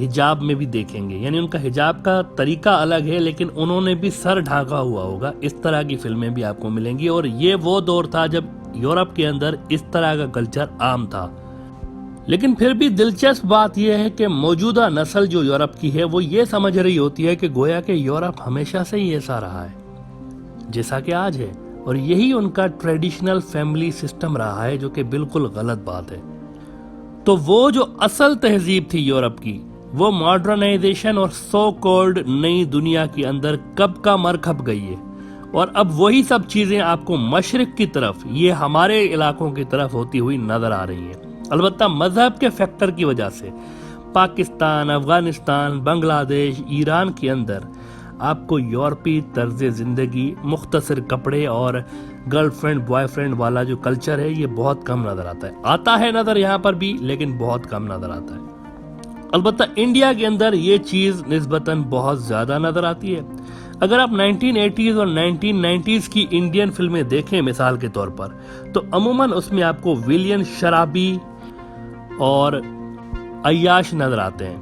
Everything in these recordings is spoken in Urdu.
حجاب میں بھی دیکھیں گے، یعنی ان کا حجاب کا طریقہ الگ ہے لیکن انہوں نے بھی سر ڈھانکا ہوا ہوگا، اس طرح کی فلمیں بھی آپ کو ملیں گی۔ اور یہ وہ دور تھا جب یورپ کے اندر اس طرح کا کلچر عام تھا۔ لیکن پھر بھی دلچسپ بات یہ ہے کہ موجودہ نسل جو یورپ کی ہے وہ یہ سمجھ رہی ہوتی ہے کہ گویا کہ یورپ ہمیشہ سے ہی ایسا رہا ہے جیسا کہ آج ہے، اور یہی ان کا ٹریڈیشنل فیملی سسٹم رہا ہے، جو کہ بالکل غلط بات ہے۔ تو وہ جو اصل تہذیب تھی یورپ کی، وہ ماڈرنائزیشن اور سو کولڈ نئی دنیا کے اندر کب کا مر کھپ گئی ہے، اور اب وہی سب چیزیں آپ کو مشرق کی طرف، یہ ہمارے علاقوں کی طرف ہوتی ہوئی نظر آ رہی ہیں۔ البتہ مذہب کے فیکٹر کی وجہ سے پاکستان، افغانستان، بنگلہ دیش، ایران کے اندر آپ کو یورپی طرز زندگی، مختصر کپڑے اور گرل فرینڈ بوائے فرینڈ والا جو کلچر ہے یہ بہت کم نظر آتا ہے نظر یہاں پر بھی، لیکن بہت کم نظر آتا ہے۔ البتہ انڈیا کے اندر یہ چیز نسبتاً بہت زیادہ نظر آتی ہے۔ اگر آپ 1980s اور 1990s کی انڈین فلمیں دیکھیں مثال کے طور پر، تو عموماً اس میں آپ کو ویلین شرابی اور عیاش نظر آتے ہیں،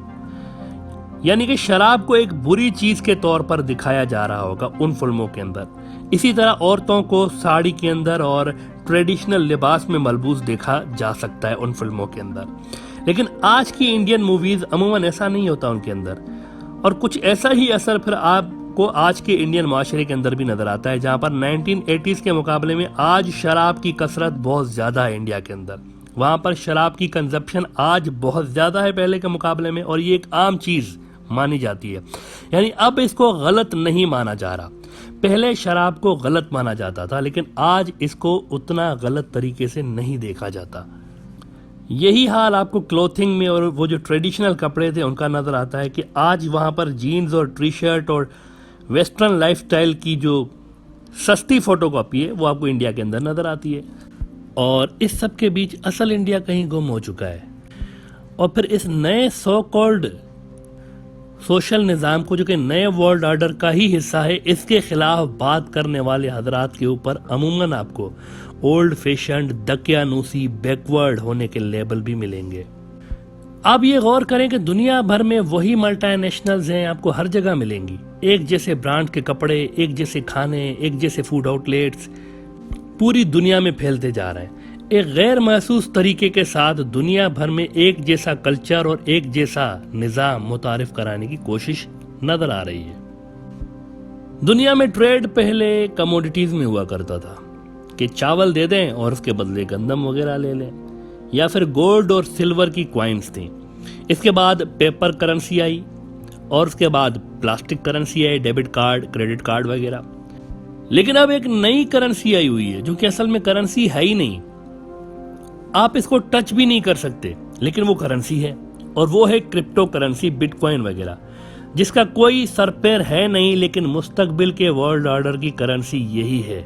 یعنی کہ شراب کو ایک بری چیز کے طور پر دکھایا جا رہا ہوگا ان فلموں کے اندر۔ اسی طرح عورتوں کو ساڑی کے اندر اور ٹریڈیشنل لباس میں ملبوس دیکھا جا سکتا ہے ان فلموں کے اندر، لیکن آج کی انڈین موویز عموماً ایسا نہیں ہوتا ان کے اندر، اور کچھ ایسا ہی اثر پھر آپ کو آج کے انڈین معاشرے کے اندر بھی نظر آتا ہے، جہاں پر 1980s کے مقابلے میں آج شراب کی کثرت بہت زیادہ ہے انڈیا کے اندر۔ وہاں پر شراب کی کنزپشن آج بہت زیادہ ہے پہلے کے مقابلے میں، اور یہ ایک عام چیز مانی جاتی ہے، یعنی اب اس کو غلط نہیں مانا جا رہا۔ پہلے شراب کو غلط مانا جاتا تھا، لیکن آج اس کو اتنا غلط طریقے سے نہیں دیکھا جاتا۔ یہی حال آپ کو کلوتھنگ میں اور وہ جو ٹریڈیشنل کپڑے تھے ان کا نظر آتا ہے کہ آج وہاں پر جینز اور ٹی شرٹ اور ویسٹرن لائف سٹائل کی جو سستی فوٹو کاپی ہے وہ آپ کو انڈیا کے اندر نظر آتی ہے، اور اس سب کے بیچ اصل انڈیا کہیں گم ہو چکا ہے۔ اور پھر اس نئے سو کالڈ سوشل نظام کو، جو کہ نئے ورلڈ آرڈر کا ہی حصہ ہے، اس کے خلاف بات کرنے والے حضرات کے اوپر عموماً آپ کو اولڈ فیشنڈ، دقیانوسی، بیکورڈ ہونے کے لیبل بھی ملیں گے۔ آپ یہ غور کریں کہ دنیا بھر میں وہی ملٹی نیشنلز ہیں، آپ کو ہر جگہ ملیں گی، ایک جیسے برانڈ کے کپڑے، ایک جیسے کھانے، ایک جیسے فوڈ آؤٹ لیٹس پوری دنیا میں پھیلتے جا رہے ہیں۔ ایک غیر محسوس طریقے کے ساتھ دنیا بھر میں ایک جیسا کلچر اور ایک جیسا نظام متعارف کرانے کی کوشش نظر آ رہی ہے۔ دنیا میں ٹریڈ پہلے کموڈیٹیز میں ہوا کرتا تھا کہ چاول دے دیں اور اس کے بدلے گندم وغیرہ لے لیں، یا پھر گولڈ اور سلور کی کوائنز تھیں۔ اس کے بعد پیپر کرنسی آئی، اور اس کے بعد پلاسٹک کرنسی آئی، ڈیبٹ کارڈ، کریڈٹ کارڈ وغیرہ۔ لیکن اب ایک نئی کرنسی آئی ہوئی ہے جو کہ اصل میں کرنسی ہے ہی نہیں، آپ اس کو ٹچ بھی نہیں کر سکتے، لیکن وہ کرنسی ہے، اور وہ ہے کرپٹو کرنسی، بٹ کوائن وغیرہ، جس کا کوئی سر پیر ہے نہیں، لیکن مستقبل کے ورلڈ آرڈر کی کرنسی یہی ہے۔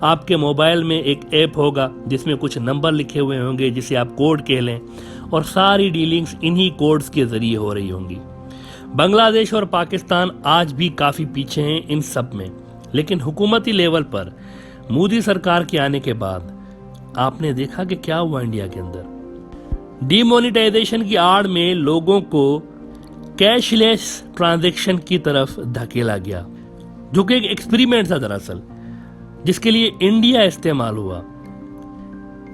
آپ کے موبائل میں ایک ایپ ہوگا جس میں کچھ نمبر لکھے ہوئے ہوں گے جسے آپ کوڈ کہہ لیں، اور ساری ڈیلنگز انہی کوڈز کے ذریعے ہو رہی ہوں گی۔ بنگلہ دیش اور پاکستان آج بھی کافی پیچھے ہیں ان سب میں، لیکن حکومتی لیول پر مودی سرکار کے آنے کے بعد آپ نے دیکھا کہ کیا ہوا انڈیا کے اندر۔ ڈی مونیٹائزیشن کی آڑ میں لوگوں کو کیش لیس ٹرانزیکشن کی طرف دھکیلا گیا، جو کہ ایک ایکسپیریمنٹ تھا دراصل، جس کے لیے انڈیا استعمال ہوا۔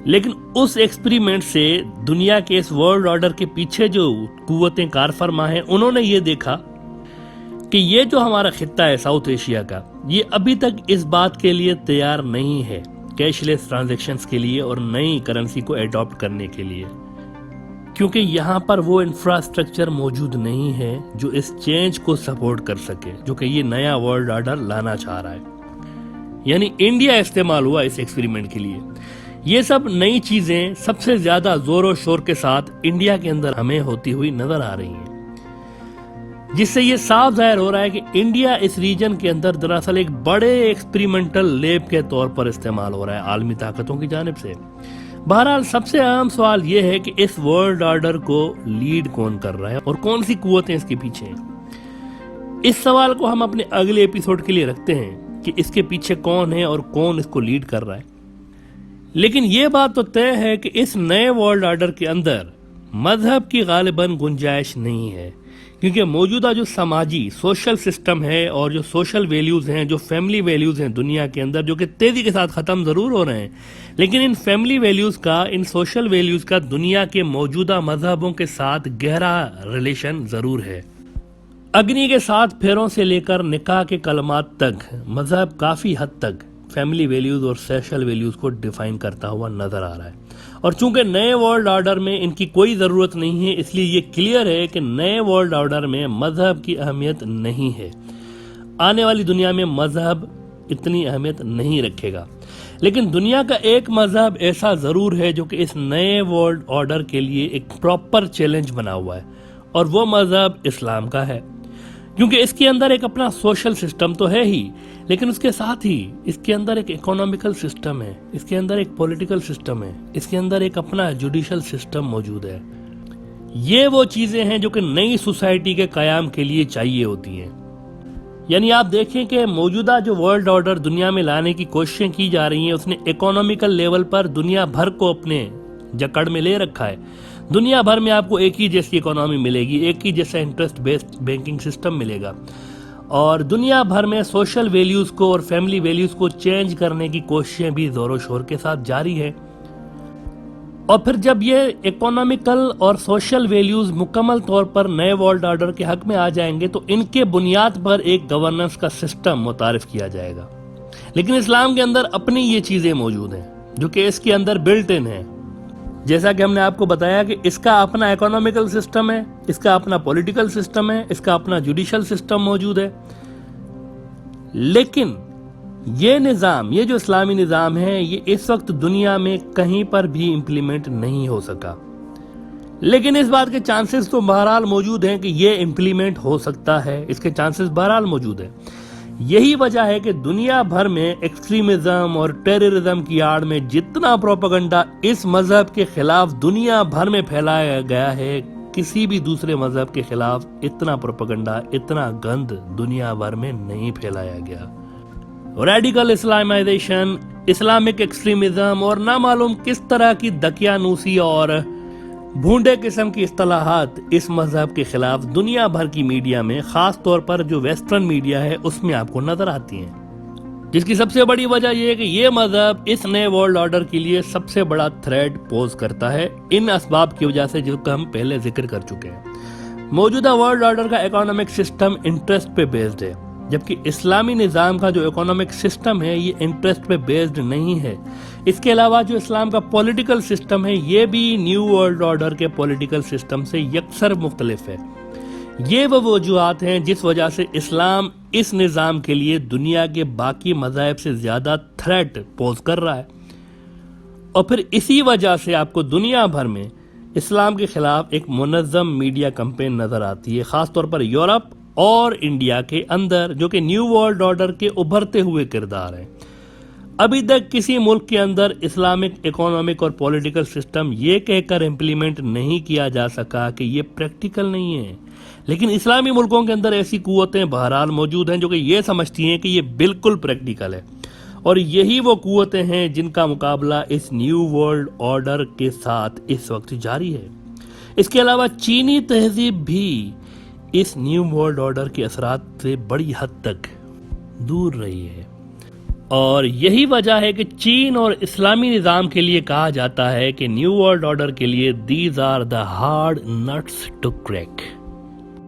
لیکن اس ایکسپیریمنٹ سے دنیا کے اس ورلڈ آرڈر کے پیچھے جو قوتیں کار فرما ہیں، انہوں نے یہ دیکھا کہ یہ جو ہمارا خطہ ہے ساؤتھ ایشیا کا، یہ ابھی تک اس بات کے لیے تیار نہیں ہے کیش لیس ٹرانزیکشنز کے لیے اور نئی کرنسی کو ایڈاپٹ کرنے کے لیے، کیونکہ یہاں پر وہ انفراسٹرکچر موجود نہیں ہے جو اس چینج کو سپورٹ کر سکے، جو کہ یہ نیا ورلڈ آرڈر لانا چاہ رہا ہے۔ یعنی انڈیا استعمال ہوا اس ایکسپیریمنٹ کے لیے۔ یہ سب نئی چیزیں سب سے زیادہ زور و شور کے ساتھ انڈیا کے اندر ہمیں ہوتی ہوئی نظر آ رہی ہیں، جس سے یہ صاف ظاہر ہو رہا ہے کہ انڈیا اس ریجن کے اندر دراصل ایک بڑے ایکسپیریمنٹل لیب کے طور پر استعمال ہو رہا ہے عالمی طاقتوں کی جانب سے۔ بہرحال سب سے اہم سوال یہ ہے کہ اس ورلڈ آرڈر کو لیڈ کون کر رہا ہے اور کون سی قوتیں اس کے پیچھے ہیں۔ اس سوال کو ہم اپنے اگلے ایپیسوڈ کے لیے رکھتے ہیں کہ اس کے پیچھے کون ہے اور کون اس کو لیڈ کر رہا ہے۔ لیکن یہ بات تو طے ہے کہ اس نئے ورلڈ آرڈر کے اندر مذہب کی غالباً گنجائش نہیں ہے، کیونکہ موجودہ جو سماجی سوشل سسٹم ہے اور جو سوشل ویلیوز ہیں، جو فیملی ویلیوز ہیں دنیا کے اندر، جو کہ تیزی کے ساتھ ختم ضرور ہو رہے ہیں، لیکن ان فیملی ویلیوز کا، ان سوشل ویلیوز کا دنیا کے موجودہ مذہبوں کے ساتھ گہرا ریلیشن ضرور ہے۔ اگنی کے 7 پھیروں سے لے کر نکاح کے کلمات تک مذہب کافی حد تک فیملی ویلیوز اور سوشل ویلیوز کو ڈیفائن کرتا ہوا نظر آ رہا ہے، اور چونکہ نئے ورلڈ آرڈر میں ان کی کوئی ضرورت نہیں ہے، اس لیے یہ کلیئر ہے کہ نئے ورلڈ آرڈر میں مذہب کی اہمیت نہیں ہے۔ آنے والی دنیا میں مذہب اتنی اہمیت نہیں رکھے گا، لیکن دنیا کا ایک مذہب ایسا ضرور ہے جو کہ اس نئے ورلڈ آرڈر کے لیے ایک پراپر چیلنج بنا ہوا ہے، اور وہ مذہب اسلام کا ہے، کیونکہ اس کے اندر ایک اپنا سوشل سسٹم تو ہے ہی، لیکن اس کے ساتھ ہی اس کے اندر ایک اکنامیکل سسٹم ہے، اس کے اندر ایک پولیٹیکل سسٹم ہے، اس کے اندر ایک اپنا جوڈیشل سسٹم موجود ہے۔ یہ وہ چیزیں ہیں جو کہ نئی سوسائٹی کے قیام کے لیے چاہیے ہوتی ہیں۔ یعنی آپ دیکھیں کہ موجودہ جو ورلڈ آرڈر دنیا میں لانے کی کوششیں کی جا رہی ہیں، اس نے اکنامیکل لیول پر دنیا بھر کو اپنے جکڑ میں لے رکھا ہے۔ دنیا بھر میں آپ کو ایک ہی جیسی اکنامی ملے گی، ایک ہی جیسا انٹرسٹ بیسڈ بینکنگ سسٹم ملے گا، اور دنیا بھر میں سوشل ویلیوز کو اور فیملی ویلیوز کو چینج کرنے کی کوششیں بھی زور و شور کے ساتھ جاری ہیں۔ اور پھر جب یہ اکنامیکل اور سوشل ویلیوز مکمل طور پر نئے ورلڈ آرڈر کے حق میں آ جائیں گے تو ان کے بنیاد پر ایک گورننس کا سسٹم متعارف کیا جائے گا، لیکن اسلام کے اندر اپنی یہ چیزیں موجود ہیں جو کہ اس کے اندر بلٹ ان ہیں۔ جیسا کہ ہم نے آپ کو بتایا کہ اس کا اپنا اکنامیکل سسٹم ہے، اس کا اپنا پولیٹیکل سسٹم ہے، اس کا اپنا جوڈیشل سسٹم موجود ہے، لیکن یہ نظام، یہ جو اسلامی نظام ہے، یہ اس وقت دنیا میں کہیں پر بھی امپلیمنٹ نہیں ہو سکا، لیکن اس بات کے چانسز تو بہرحال موجود ہیں کہ یہ امپلیمنٹ ہو سکتا ہے، اس کے چانسز بہرحال موجود ہیں۔ یہی وجہ ہے کہ دنیا بھر میں ایکسٹریمزم اور ٹیررزم کی آڑ میں جتنا پروپیگنڈا اس مذہب کے خلاف دنیا بھر میں پھیلایا گیا ہے، کسی بھی دوسرے مذہب کے خلاف اتنا پروپیگنڈا، اتنا گند دنیا بھر میں نہیں پھیلایا گیا۔ ریڈیکل اسلامائزیشن، اسلامک ایکسٹریمزم اور نامعلوم کس طرح کی دقیانوسی اور بھونڈے قسم کی اصطلاحات اس مذہب کے خلاف دنیا بھر کی میڈیا میں، خاص طور پر جو ویسٹرن میڈیا ہے، اس میں آپ کو نظر آتی ہیں، جس کی سب سے بڑی وجہ یہ ہے کہ یہ مذہب اس نئے ورلڈ آرڈر کے لیے سب سے بڑا تھریٹ پوز کرتا ہے، ان اسباب کی وجہ سے جو کہ ہم پہلے ذکر کر چکے ہیں۔ موجودہ ورلڈ آرڈر کا اکنامک سسٹم انٹرسٹ پہ بیسڈ ہے، جبکہ اسلامی نظام کا جو اکنامک سسٹم ہے یہ انٹرسٹ پہ بیسڈ نہیں ہے۔ اس کے علاوہ جو اسلام کا پولیٹیکل سسٹم ہے یہ بھی نیو ورلڈ آرڈر کے پولیٹیکل سسٹم سے یکسر مختلف ہے۔ یہ وہ وجوہات ہیں جس وجہ سے اسلام اس نظام کے لیے دنیا کے باقی مذاہب سے زیادہ تھریٹ پوز کر رہا ہے، اور پھر اسی وجہ سے آپ کو دنیا بھر میں اسلام کے خلاف ایک منظم میڈیا کمپین نظر آتی ہے، خاص طور پر یورپ اور انڈیا کے اندر، جو کہ نیو ورلڈ آرڈر کے ابھرتے ہوئے کردار ہیں۔ ابھی تک کسی ملک کے اندر اسلامک اکنامک اور پولیٹیکل سسٹم یہ کہہ کر امپلیمنٹ نہیں کیا جا سکا کہ یہ پریکٹیکل نہیں ہے، لیکن اسلامی ملکوں کے اندر ایسی قوتیں بہرحال موجود ہیں جو کہ یہ سمجھتی ہیں کہ یہ بالکل پریکٹیکل ہے، اور یہی وہ قوتیں ہیں جن کا مقابلہ اس نیو ورلڈ آرڈر کے ساتھ اس وقت جاری ہے۔ اس کے علاوہ چینی تہذیب بھی اس نیو ورلڈ آرڈر کے اثرات سے بڑی حد تک دور رہی ہے، اور یہی وجہ ہے کہ چین اور اسلامی نظام کے لیے کہا جاتا ہے کہ نیو ورلڈ آرڈر کے لیے these are the hard nuts to crack.